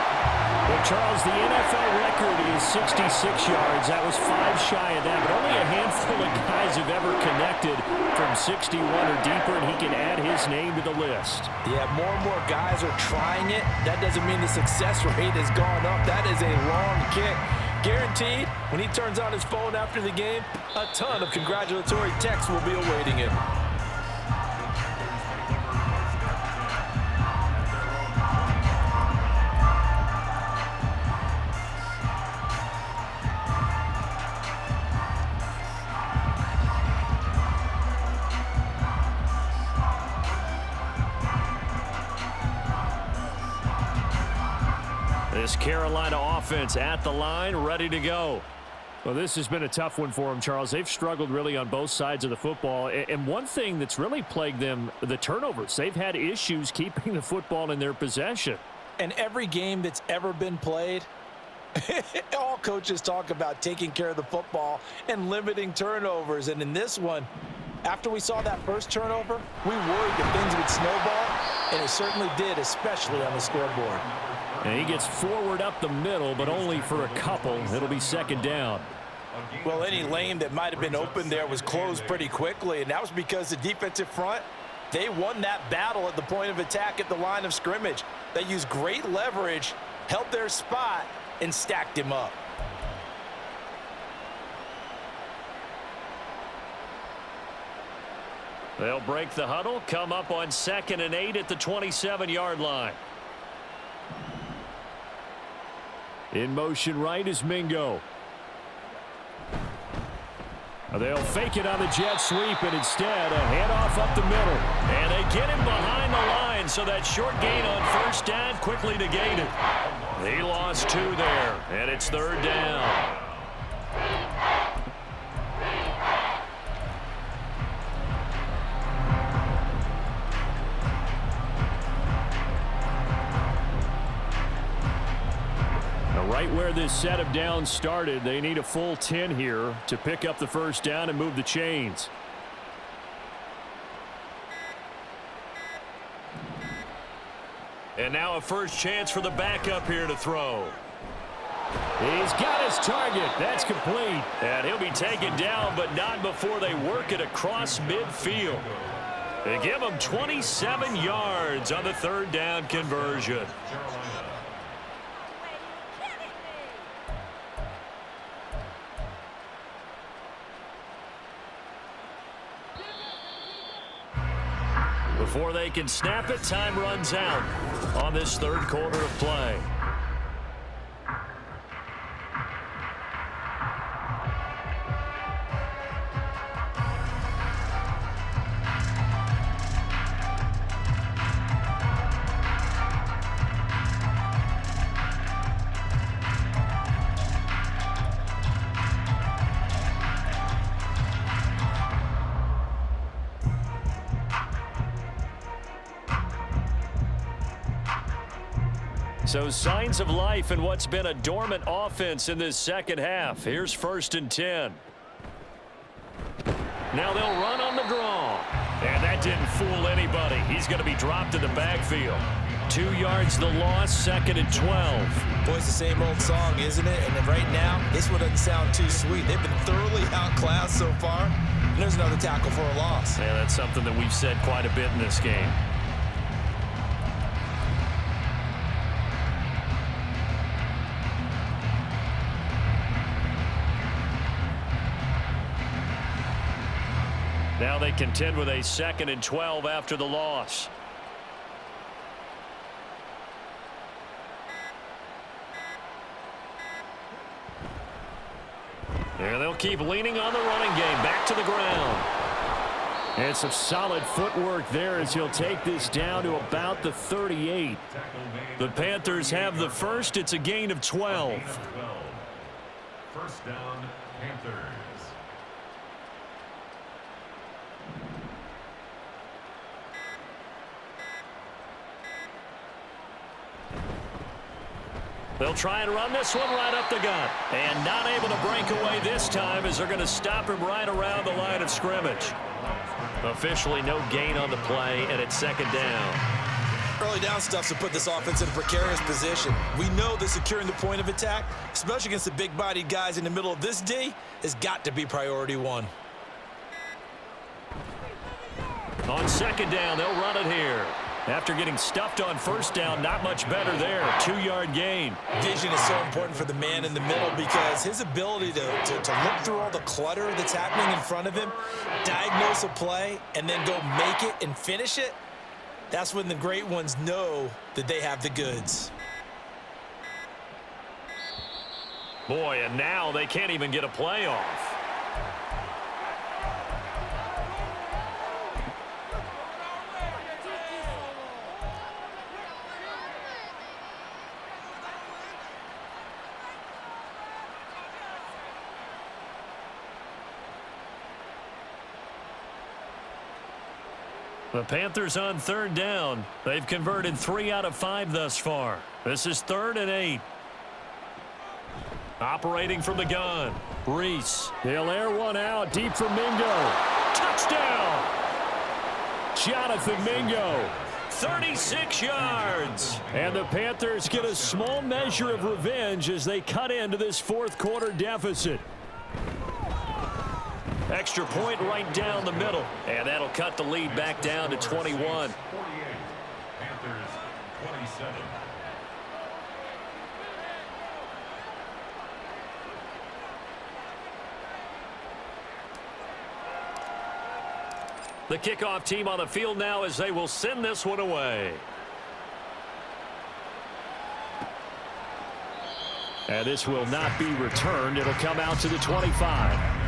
Well, Charles, the NFL record is 66 yards. That was 5 shy of that, but only a handful of guys have ever connected from 61 or deeper, and he can add his name to the list. Yeah, more and more guys are trying it. That doesn't mean the success rate has gone up. That is a long kick. Guaranteed, when he turns on his phone after the game, a ton of congratulatory texts will be awaiting him. This Carolina offense at the line, ready to go. Well, this has been a tough one for them, Charles. They've struggled really on both sides of the football. And one thing that's really plagued them, the turnovers. They've had issues keeping the football in their possession. And every game that's ever been played All coaches talk about taking care of the football and limiting turnovers. And in this one, after we saw that first turnover, we worried that things would snowball, and it certainly did, especially on the scoreboard. And he gets forward up the middle, but only for a couple. It'll be second down. Well, any lane that might have been open there was closed pretty quickly, and that was because the defensive front, they won that battle at the point of attack at the line of scrimmage. They used great leverage, held their spot, and stacked him up. They'll break the huddle, come up on 2nd and 8 at the 27-yard line. In motion right is Mingo. They'll fake it on the jet sweep, and instead a handoff up the middle. And they get him behind the line, so that short gain on first down quickly negated. He lost 2 there, and it's 3rd down. Right where this set of downs started, they need a full 10 here to pick up the first down and move the chains. And now a first chance for the backup here to throw. He's got his target. That's complete. And he'll be taken down, but not before they work it across midfield. They give him 27 yards on the 3rd down conversion. Before they can snap it, time runs out on this 3rd quarter of play. So signs of life in what's been a dormant offense in this second half. Here's 1st and 10. Now they'll run on the draw. And that didn't fool anybody. He's going to be dropped in the backfield. 2 yards the loss, 2nd and 12. Boy, it's the same old song, isn't it? And right now, this one doesn't sound too sweet. They've been thoroughly outclassed so far. And there's another tackle for a loss. Yeah, that's something that we've said quite a bit in this game. Now they contend with a 2nd and 12 after the loss. And they'll keep leaning on the running game. Back to the ground. And some solid footwork there as he'll take this down to about the 38. The Panthers have the first. It's a gain of 12. 1st down, Panthers. They'll try and run this one right up the gut. And not able to break away this time as they're going to stop him right around the line of scrimmage. Officially no gain on the play, and it's 2nd down. Early down stuff to put this offense in a precarious position. We know that securing the point of attack, especially against the big-bodied guys in the middle of this D, has got to be priority 1. On 2nd down, they'll run it here. After getting stuffed on 1st down, not much better there. 2-yard gain. Vision is so important for the man in the middle because his ability to look through all the clutter that's happening in front of him, diagnose a play, and then go make it and finish it, that's when the great ones know that they have the goods. Boy, and now they can't even get a play off. The Panthers on 3rd down. They've converted 3 out of 5 thus far. This is 3rd and 8. Operating from the gun, Reese. He'll air one out deep for Mingo. Touchdown! Jonathan Mingo, 36 yards. And the Panthers get a small measure of revenge as they cut into this fourth quarter deficit. Extra point right down the middle. And that'll cut the lead back down to 21. 48. Panthers 27. The kickoff team on the field now as they will send this one away. And this will not be returned. It'll come out to the 25.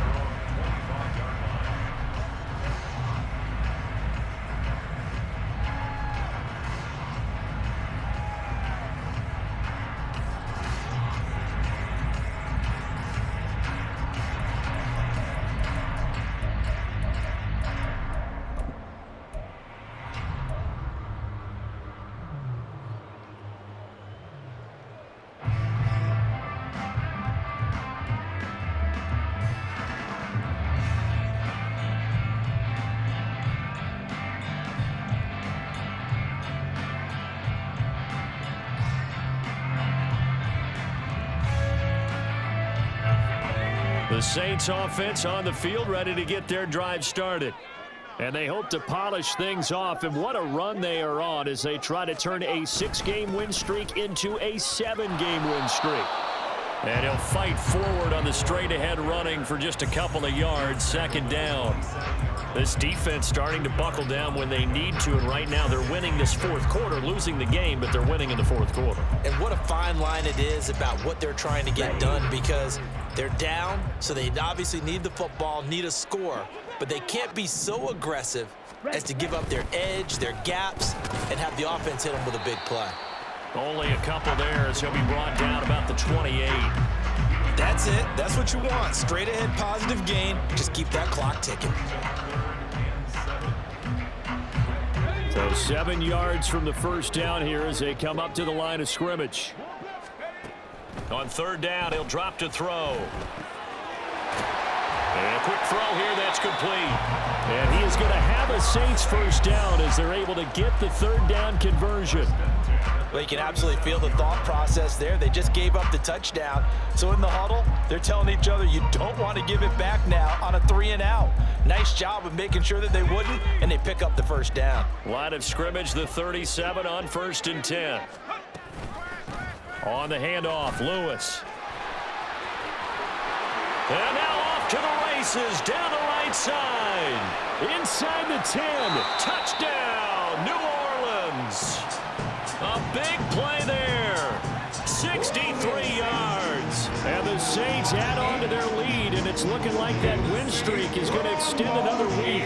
The Saints offense on the field ready to get their drive started. And they hope to polish things off. And what a run they are on as they try to turn a 6-game win streak into a 7-game win streak. And he'll fight forward on the straight-ahead running for just a couple of yards. Second down. This defense starting to buckle down when they need to. And right now they're winning this fourth quarter, losing the game, but they're winning in the fourth quarter. And what a fine line it is about what they're trying to get done, because they're down, so they obviously need the football, need a score, but they can't be so aggressive as to give up their edge, their gaps, and have the offense hit them with a big play. Only a couple there as he'll be brought down about the 28. That's it. That's what you want. Straight ahead positive gain. Just keep that clock ticking. So 7 yards from the first down here as they come up to the line of scrimmage. On third down, he'll drop to throw. And a quick throw here, that's complete. And he is going to have a Saints first down as they're able to get the third down conversion. Well, you can absolutely feel the thought process there. They just gave up the touchdown. So in the huddle, they're telling each other, you don't want to give it back now on a 3-and-out. Nice job of making sure that they wouldn't, and they pick up the first down. Line of scrimmage, the 37 on 1st and 10. On the handoff, Lewis. And now off to the races, down the right side. Inside the 10, touchdown, New Orleans. A big play there, 63 yards. And the Saints add on to their lead, and it's looking like that win streak is going to extend another week.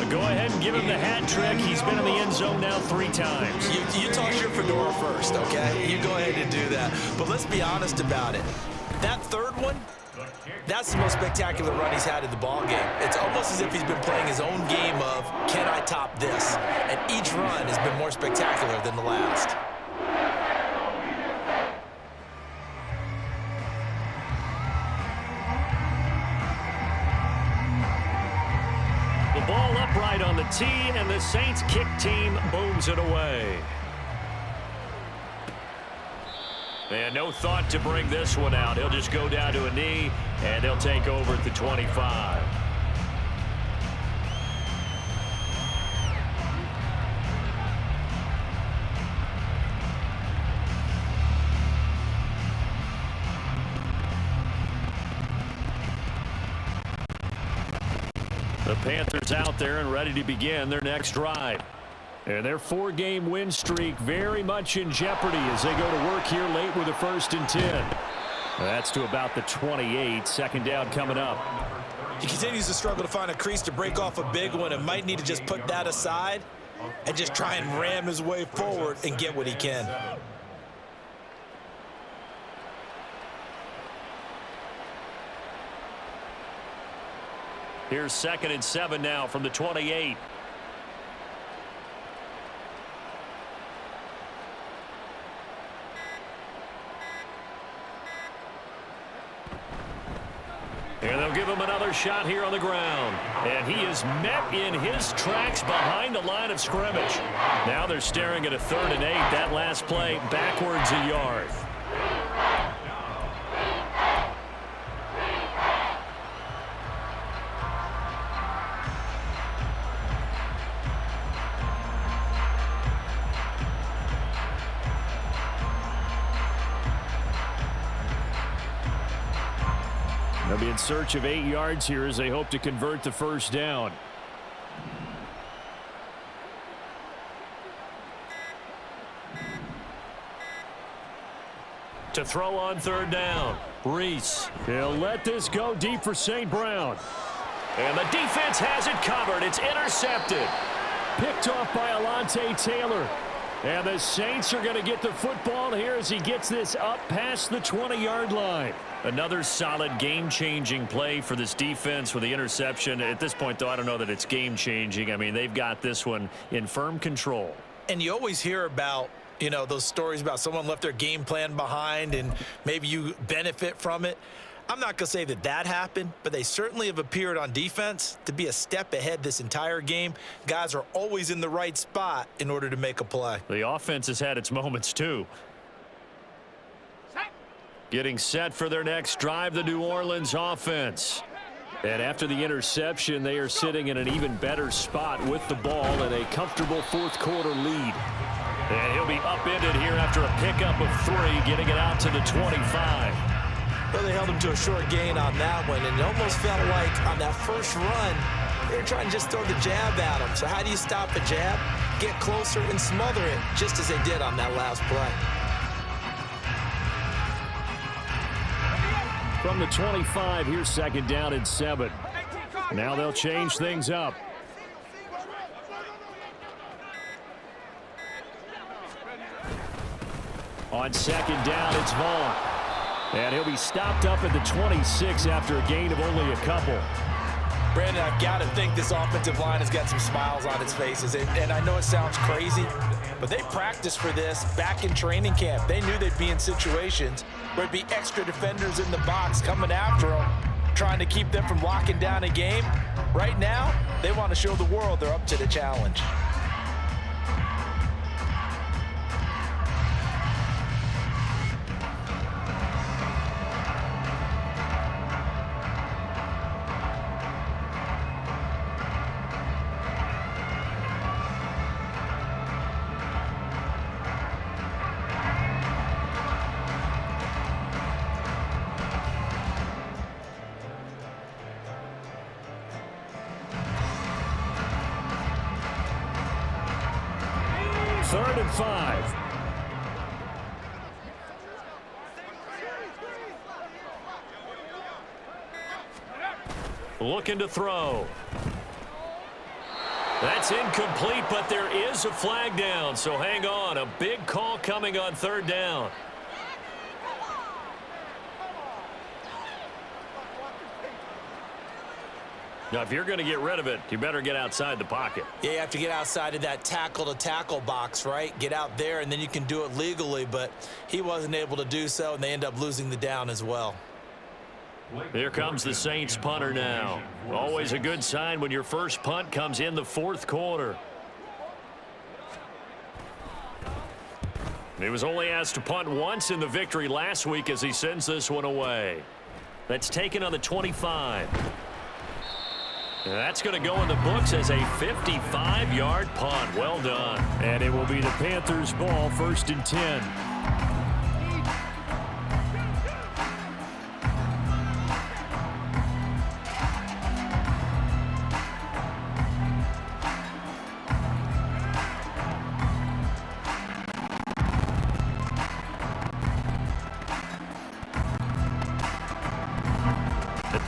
Go ahead and give him the hat trick. He's been in the end zone now 3 times. You toss your fedora first, okay? You go ahead and do that. But let's be honest about it. That third one, that's the most spectacular run he's had in the ball game. It's almost as if he's been playing his own game of, can I top this? And each run has been more spectacular than the last. Ball upright on the tee, and the Saints kick team booms it away. And no thought to bring this one out. He'll just go down to a knee, and they'll take over at the 25. The Panthers out there and ready to begin their next drive. And their 4-game win streak very much in jeopardy as they go to work here late with a 1st and 10. That's to about the 28. Second down coming up. He continues to struggle to find a crease to break off a big one and might need to just put that aside and just try and ram his way forward and get what he can. Here's 2nd and 7 now from the 28. give him another shot here on the ground. And he is met in his tracks behind the line of scrimmage. Now they're staring at a 3rd and 8. That last play backwards a yard. They'll be in search of 8 yards here as they hope to convert the first down. To throw on 3rd down, Reese. He'll let this go deep for St. Brown. And the defense has it covered. It's intercepted. Picked off by Alontae Taylor. And the Saints are going to get the football here as he gets this up past the 20-yard line. Another solid game-changing play for this defense with the interception. At this point, though, I don't know that it's game-changing. I mean, they've got this one in firm control. And you always hear about, you know, those stories about someone left their game plan behind and maybe you benefit from it. I'm not going to say that that happened, but they certainly have appeared on defense to be a step ahead this entire game. Guys are always in the right spot in order to make a play. The offense has had its moments, too. Getting set for their next drive, the New Orleans offense. And after the interception, they are sitting in an even better spot with the ball and a comfortable 4th quarter lead. And he'll be upended here after a pickup of 3, getting it out to the 25. Well, they held him to a short gain on that one, and it almost felt like on that first run, they were trying to just throw the jab at him. So how do you stop a jab? Get closer and smother it, just as they did on that last play. From the 25, here's 2nd down and 7. Now they'll change things up. On 2nd down, it's Vaughn. And he'll be stopped up at the 26 after a gain of only a couple. Brandon, I've got to think this offensive line has got some smiles on its faces. And I know it sounds crazy, but they practiced for this back in training camp. They knew they'd be in situations where there'd be extra defenders in the box coming after them, trying to keep them from locking down a game. Right now, they want to show the world they're up to the challenge. Third and 5. Looking to throw. That's incomplete, but there is a flag down, so hang on. A big call coming on 3rd down. Now, if you're going to get rid of it, you better get outside the pocket. Yeah, you have to get outside of that tackle-to-tackle box, right? Get out there, and then you can do it legally, but he wasn't able to do so, and they end up losing the down as well. Here comes the Saints punter now. Always a good sign when your first punt comes in the 4th quarter. He was only asked to punt once in the victory last week as he sends this one away. That's taken on the 25. That's going to go in the books as a 55-yard punt. Well done. And it will be the Panthers' ball, 1st and 10.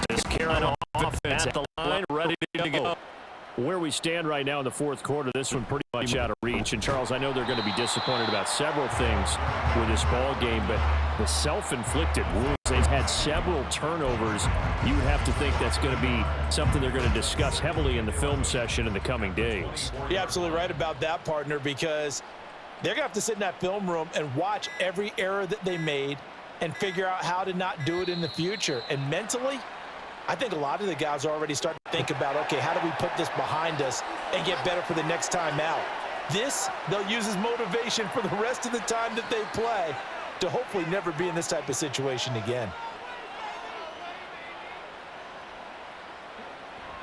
This Carolina offense at the line, ready to go. Where we stand right now in the 4th quarter, this one pretty much out of reach. And, Charles, I know they're going to be disappointed about several things with this ball game, but the self-inflicted wounds, they've had several turnovers. You would have to think that's going to be something they're going to discuss heavily in the film session in the coming days. You're absolutely right about that, partner, because they're going to have to sit in that film room and watch every error that they made and figure out how to not do it in the future. And mentally, I think a lot of the guys are already starting to think about, okay, how do we put this behind us and get better for the next time out? This, they'll use as motivation for the rest of the time that they play to hopefully never be in this type of situation again.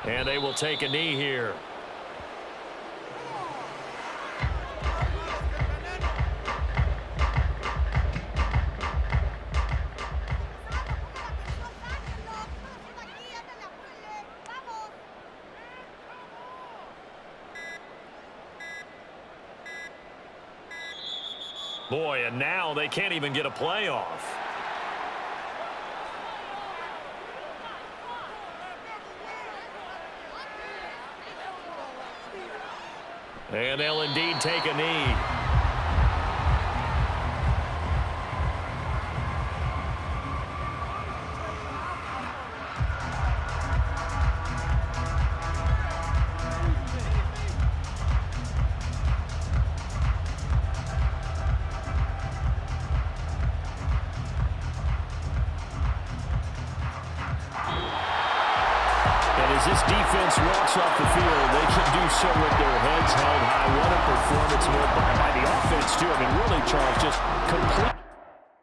And they will take a knee here. Boy, and now they can't even get a play off. And they'll indeed take a knee. As this defense walks off the field, they can do so with their heads held high. What a performance by the offense, too. I mean, really, Charles, just complete.